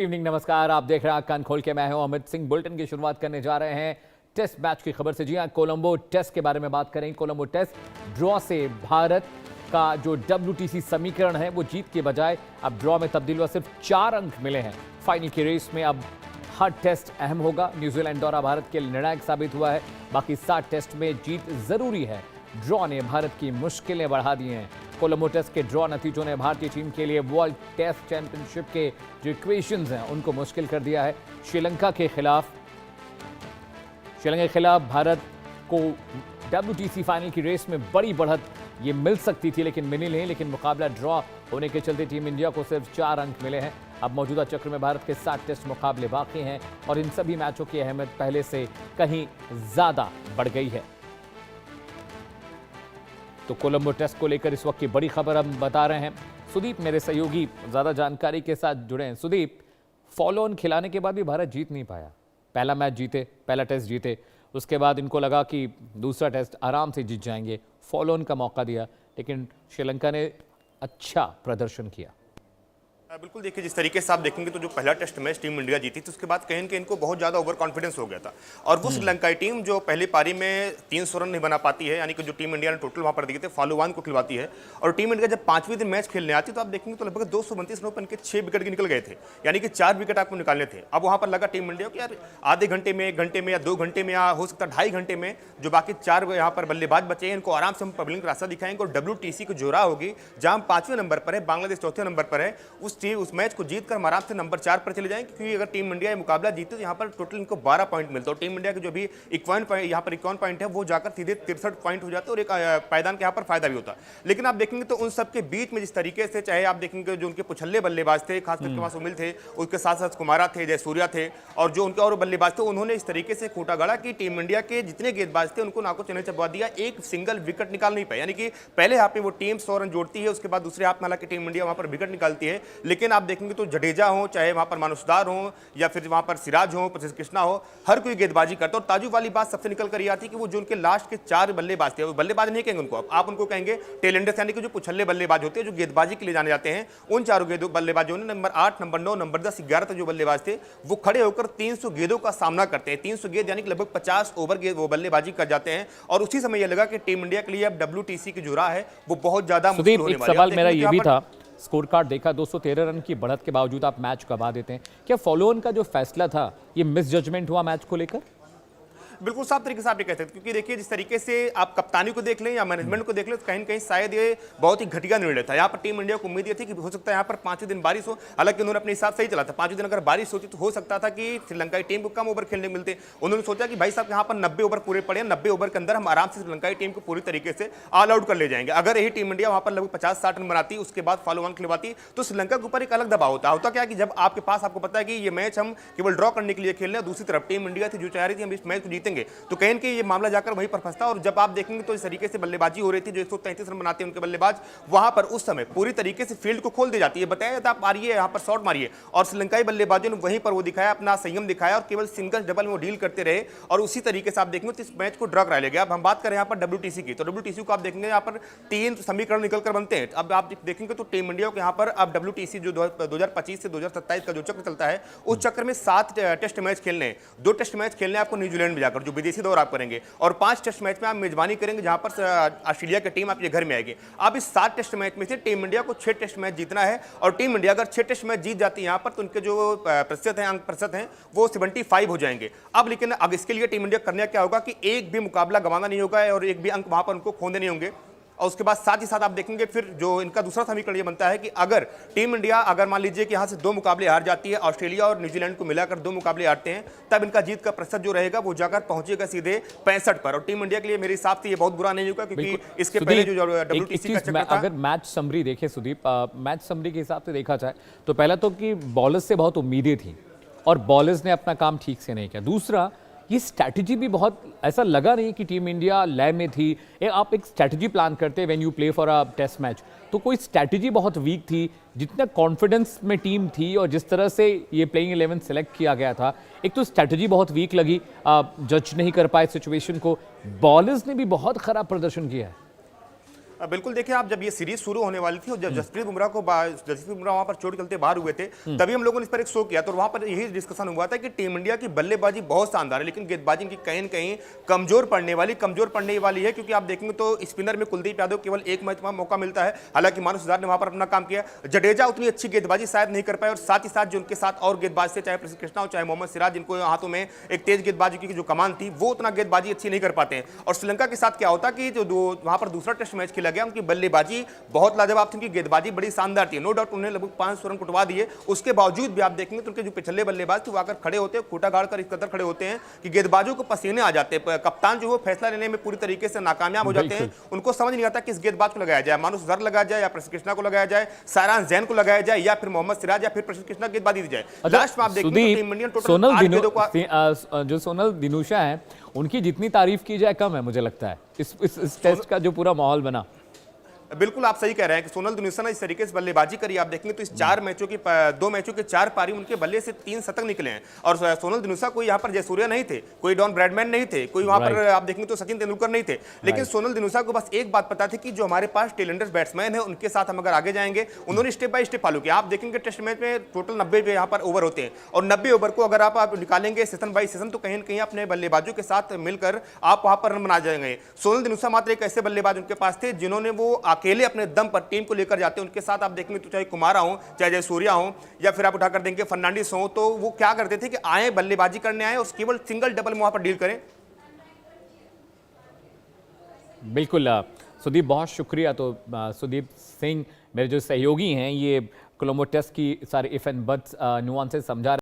Evening, नमस्कार। आप देख रहे हैं कान खोल के। मैं हूं अमित सिंह। बुलेटिन की शुरुआत करने जा रहे हैं टेस्ट मैच की खबर से। जी हां, कोलंबो टेस्ट के बारे में बात करें। कोलंबो टेस्ट ड्रॉ से भारत का जो WTC समीकरण है वो जीत के बजाय अब ड्रॉ में तब्दील हुआ। सिर्फ 4 अंक मिले हैं। फाइनल की रेस में अब हर टेस्ट अहम होगा। न्यूजीलैंड दौरा भारत के लिए निर्णायक साबित हुआ है। बाकी 7 टेस्ट में जीत जरूरी है। ड्रॉ ने भारत की मुश्किलें बढ़ा दी हैं। कोलंबो टेस्ट के ड्रॉ नतीजों ने भारतीय टीम के लिए वर्ल्ड टेस्ट चैंपियनशिप के जो इक्वेशंस हैं उनको मुश्किल कर दिया है। श्रीलंका के खिलाफ भारत को WTC फाइनल की रेस में बड़ी बढ़त ये मिल सकती थी, लेकिन मिली नहीं। लेकिन मुकाबला ड्रॉ होने के चलते टीम इंडिया को सिर्फ 4 अंक मिले हैं। अब मौजूदा चक्र में भारत के 7 टेस्ट मुकाबले बाकी हैं और इन सभी मैचों की अहमियत पहले से कहीं ज्यादा बढ़ गई है। तो कोलंबो टेस्ट को लेकर इस वक्त की बड़ी खबर हम बता रहे हैं। सुदीप मेरे सहयोगी ज्यादा जानकारी के साथ जुड़े हैं। सुदीप, फॉलो ऑन खिलाने के बाद भी भारत जीत नहीं पाया। पहला मैच जीते, पहला टेस्ट जीते, उसके बाद इनको लगा कि दूसरा टेस्ट आराम से जीत जाएंगे, फॉलो ऑन का मौका दिया, लेकिन श्रीलंका ने अच्छा प्रदर्शन किया। बिल्कुल, देखिए जिस तरीके से आप देखेंगे तो जो पहला टेस्ट मैच टीम इंडिया जीती थी उसके बाद कहीं न कहीं इनको बहुत ज़्यादा ओवर कॉन्फिडेंस हो गया था। और वो श्रीलंकाई टीम जो पहली पारी में 300 रन नहीं बना पाती है, यानी कि जो टीम इंडिया ने टोटल वहाँ पर दिए थे फॉलो ऑन को खिलवाती है। और टीम इंडिया जब 5वें दिन मैच खेलने आती तो आप देखेंगे तो लगभग 232 रनों पर इनके 6 विकेट निकल गए थे, यानी कि 4 विकेट आपको निकालने थे। अब वहाँ पर लगा टीम इंडिया को यार आधे घंटे में, 1 घंटे में या 2 घंटे में, या हो सकता है 2.5 घंटे में जो बाकी 4 यहाँ पर बल्लेबाज बचे हैं इनको आराम से हम पबलिंग रास्ता दिखाएंगे। और WTC को जोड़ा होगी जहाँ हम 5वें नंबर पर है, बांग्लादेश 4थे नंबर पर है, उस मैच को कर हम आराम से नंबर 4 पर चले जाएंगे। क्योंकि अगर टीम इंडिया ये मुकाबला जीते तो यहाँ पर टोटल इनको 12 पॉइंट मिलते हैं। और टीम इंडिया के जो भी 51 पॉइंट है वो जाकर सीधे 63 पॉइंट हो जाते हैं और एक पायदान के यहाँ पर फायदा भी होता है। लेकिन आप देखेंगे तो उन सबके बीच में जिस तरीके से, चाहे आप देखेंगे जो उनके पुछल्ले बल्लेबाज थे, खासकर के पास सुमिल थे, उसके साथ साथ कुमारा थे, जयसूर्या थे, और जो उनके और बल्लेबाज थे उन्होंने इस तरीके से खूंटा गाड़ा कि टीम इंडिया के जितने गेंदबाज थे उनको नाको चने चबवा दिया। एक सिंगल विकेट निकाल नहीं पाए, यानी कि पहले हाफ में वो टीम 100 रन जोड़ती है, उसके बाद दूसरे हाफ में हालांकि टीम इंडिया वहां पर विकेट निकालती है। लेकिन आप देखेंगे तो जडेजा हो, चाहे वहां पर मानुषदार हो, या फिर वहां पर सिराज हो, प्रसिद्ध कृष्णा हो, हर कोई गेंदबाजी करता है। और ताजू वाली बात सबसे निकल कर आती है कि वो जो उनके लास्ट के 4 बल्लेबाज थे, वो बल्लेबाज नहीं कहेंगे उनको, आप उनको कहेंगे टेलेंडर्स, यानी कि जो पुछल्ले बल्लेबाज होते हैं जो गेंदबाजी के लिए जाने जाते हैं। उन 4 बल्लेबाजों ने नंबर 8, नंबर 9, नंबर 10, 11 तक जो बल्लेबाज थे वो खड़े होकर 300 गेंदों का सामना करते हैं। 300 गेंद यानी कि लगभग 50 ओवर गेंद वो बल्लेबाजी कर जाते हैं। और उसी समय यह लगा कि टीम इंडिया के लिए अब WTC की जो राह है वो बहुत ज्यादा मुश्किल होने वाली है। सवाल मेरा ये भी था, स्कोर कार्ड देखा, 213 रन की बढ़त के बावजूद आप मैच गवा देते हैं। क्या फॉलो ऑन का जो फैसला था ये मिस जजमेंट हुआ मैच को लेकर? बिल्कुल साफ तरीके से आप ये कह सकते हैं, क्योंकि देखिए जिस तरीके से आप कप्तानी को देख लें या मैनेजमेंट को देख लें तो कहीं न कहीं शायद ये बहुत ही घटिया निर्णय था। यहाँ पर टीम इंडिया को उम्मीद ये थी कि हो सकता है यहाँ पर 5वें दिन बारिश हो, हालांकि उन्होंने अपने हिसाब से ही चला था। 5वें दिन अगर बारिश होती तो हो सकता था कि श्रीलंकाई टीम को कम ओवर खेलने मिलते। उन्होंने सोचा कि भाई साहब यहाँ पर 90 ओवर पूरे पड़े, 90 ओवर के अंदर हम आराम से श्रीलंकाई टीम को पूरी तरीके से ऑल आउट कर ले जाएंगे। अगर यही टीम इंडिया वहाँ पर लगभग 50-60 रन बनाती, उसके बाद फॉलो ऑन खिलवाती, तो श्रीलंका के ऊपर एक अलग दबाव होता क्या कि जब आपके पास, आपको पता है कि ये मैच हम केवल ड्रॉ करने के लिए खेल रहे हैं, दूसरी तरफ टीम इंडिया थी जो चाह रही थी हम इस मैच को जीतेंगे, तो कहीं ये मामला जाकर वहीं पर फंसता। और जब आप देखेंगे तो इस तरीके से बल्लेबाजी हो रही थी, जो 133 रन बनाते हैं उनके बल्लेबाज, वहां पर उस समय पूरी तरीके से फील्ड को खोल दी जाती है। बताया जाता आप मारिए, यहां पर शॉट मारिए, और श्रीलंकाई बल्लेबाजों ने वहीं पर वो दिखाया, अपना संयम दिखाया और केवल सिंगल डबल में वो डील करते रहे। और उसी तरीके से आप देखेंगे तो इस मैच को ड्रॉ करा लिया गया। अब हम बात करें यहाँ पर WTC की, तो WTC को आप देखेंगे यहाँ पर 3 समीकरण निकलकर बनते हैं। अब आप देखेंगे तो टीम इंडिया को यहाँ पर अब WTC जो 2025 से 2027 का जो चक्र चलता है, उस चक्र में 7 टेस्ट मैच खेलने, 2 टेस्ट मैच खेलने आपको न्यूजीलैंड में जाकर, जो विदेशी दौर आप करेंगे, और 5 टेस्ट मैच में आप मेजबानी करेंगे जहां पर ऑस्ट्रेलिया की टीम आपके घर में आएगी। अब इस 7 टेस्ट मैच में से टीम इंडिया को 6 टेस्ट मैच जीतना है। और टीम इंडिया अगर 6 टेस्ट मैच जीत जाती है यहां पर, तो उनके जो अंक प्रतिशत हैं वो 75 हो जाएंगे। अब लेकिन अब इसके लिए टीम इंडिया करने क्या होगा कि एक भी मुकाबला गंवाना नहीं होगा और एक भी अंक वहां पर उनको खोने नहीं होंगे। और उसके बाद साथ ही साथ आप देखेंगे फिर जो इनका दूसरा समीकरण ये बनता है कि अगर टीम इंडिया, अगर मान लीजिए कि यहाँ से 2 मुकाबले हार जाती है, ऑस्ट्रेलिया और न्यूजीलैंड को मिलाकर 2 मुकाबले हारते हैं, तब इनका जीत का प्रतिशत जो रहेगा वो जाकर पहुंचेगा सीधे 65 पर। और टीम इंडिया के लिए मेरे हिसाब से ये बहुत बुरा नहीं होगा, क्योंकि इसके पहले जो WTC का चक्कर था। अगर मैच समरी देखे सुदीप, मैच समरी के हिसाब से देखा जाए तो पहला तो कि बॉलर्स से बहुत उम्मीदें थी और बॉलर्स ने अपना काम ठीक से नहीं किया। दूसरा, ये स्ट्रैटेजी भी बहुत, ऐसा लगा नहीं कि टीम इंडिया लय में थी। आप एक स्ट्रैटेजी प्लान करते हैं when you play for a test match, तो कोई स्ट्रैटेजी बहुत वीक थी। जितना कॉन्फिडेंस में टीम थी और जिस तरह से ये प्लेइंग 11 सेलेक्ट किया गया था, एक तो स्ट्रैटेजी बहुत वीक लगी, जज नहीं कर पाए सिचुएशन को। बॉलर्स ने भी बहुत खराब प्रदर्शन किया है। बिल्कुल देखिए, आप जब ये सीरीज शुरू होने वाली थी और जब जसप्रीत बुमराह वहां पर चोट चलते बाहर हुए थे, तभी हम लोगों ने इस पर एक शो किया, तो वहां पर यही डिस्कशन हुआ था कि टीम इंडिया की बल्लेबाजी बहुत शानदार है, लेकिन गेंदबाजी की कहीं न कहीं कमजोर पड़ने वाली है, क्योंकि आप देखेंगे तो स्पिनर में कुलदीप यादव केवल एक मैच में मौका मिलता है। हालांकि मानुष हजारे ने वहां पर अपना काम किया, जडेजा उतनी अच्छी गेंदबाजी शायद नहीं कर पाए, और साथ ही साथ जो उनके साथ और गेंदबाज थे, चाहे प्रसिद्ध कृष्णा हो चाहे मोहम्मद सिराज, जिनको हाथों में एक तेज गेंदबाजी की जो कमान थी, वो उतना गेंदबाजी अच्छी नहीं कर पाते हैं। और श्रीलंका के साथ क्या होता कि जो वहां पर दूसरा टेस्ट मैच खेला गया, उनकी बल्लेबाजी बहुत लाजवाब थी, उनकी गेंदबाजी बड़ी शानदार थी, नो डाउट उन्हें लगभग 500 रन कुटवा दिए। उसके बावजूद भी आप देखेंगे तो उनके जो पिछले बल्लेबाज थे वो आकर खड़े होते हैं, खूंटा गाड़ कर इस कदर खड़े होते हैं कि गेंदबाजों को पसीने आ जाते हैं। कप्तान जो है फैसला लेने में पूरी तरीके से नाकामयाब हो जाते हैं, उनको समझ नहीं आता कि इस गेंदबाज को लगाया जाए, मानुष हजारे लगाया जाए या प्रसिद्ध कृष्णा को लगाया जाए, सायरान जैन को लगाया जाए, या फिर मोहम्मद सिराज या फिर प्रसिद्ध कृष्णा गेंदबाजी दी जाए। लास्ट में आप देखेंगे टीम इंडियन टोटल जो सोनल दिनूशा है, उनकी जितनी तारीफ की जाए कम है मुझे लगता है, इस टेस्ट का जो पूरा माहौल बना। बिल्कुल आप सही कह रहे हैं कि सोनल दिनूशा ने इस तरीके से बल्लेबाजी करी, आप देखेंगे तो इस 2 मैचों के 4 पारी उनके बल्ले से 3 शतक निकले हैं। और सोनल दिनूशा कोई यहाँ पर जयसूर्या नहीं थे, कोई डॉन ब्रैडमैन नहीं थे, कोई वहां पर आप देखेंगे तो सचिन तेंदुलकर नहीं थे, लेकिन सोनल दिनूशा को बस एक बात पता थी कि जो हमारे पास टेलेंटेड बैट्समैन है उनके साथ हम अगर आगे जाएंगे। उन्होंने स्टेप बाय स्टेप फॉलो किया। आप देखेंगे टेस्ट मैच में टोटल 90 यहाँ पर ओवर होते हैं, और 90 ओवर को अगर आप निकालेंगे सेशन बाई सेशन, तो कहीं ना कहीं अपने बल्लेबाजों के साथ मिलकर आप वहां पर रन बना जाएंगे। सोनल दिनूशा मात्र एक ऐसे बल्लेबाज उनके पास थे जिन्होंने वो अकेले अपने दम पर टीम को लेकर जाते हैं। उनके साथ आप देखेंगे तो चाहे कुमारा हो, चाहे जयसूर्या हो, या फिर आप उठाकर देंगे फर्नांडिस हो, तो वो क्या करते थे कि आए बल्लेबाजी करने आए और केवल सिंगल डबल में वहां पर डील करें। बिल्कुल सुदीप, बहुत शुक्रिया। तो सुदीप सिंह मेरे जो सहयोगी हैं, ये कोलंबो टेस्ट की सारे इफ एंड बट्स नुआंसेस समझा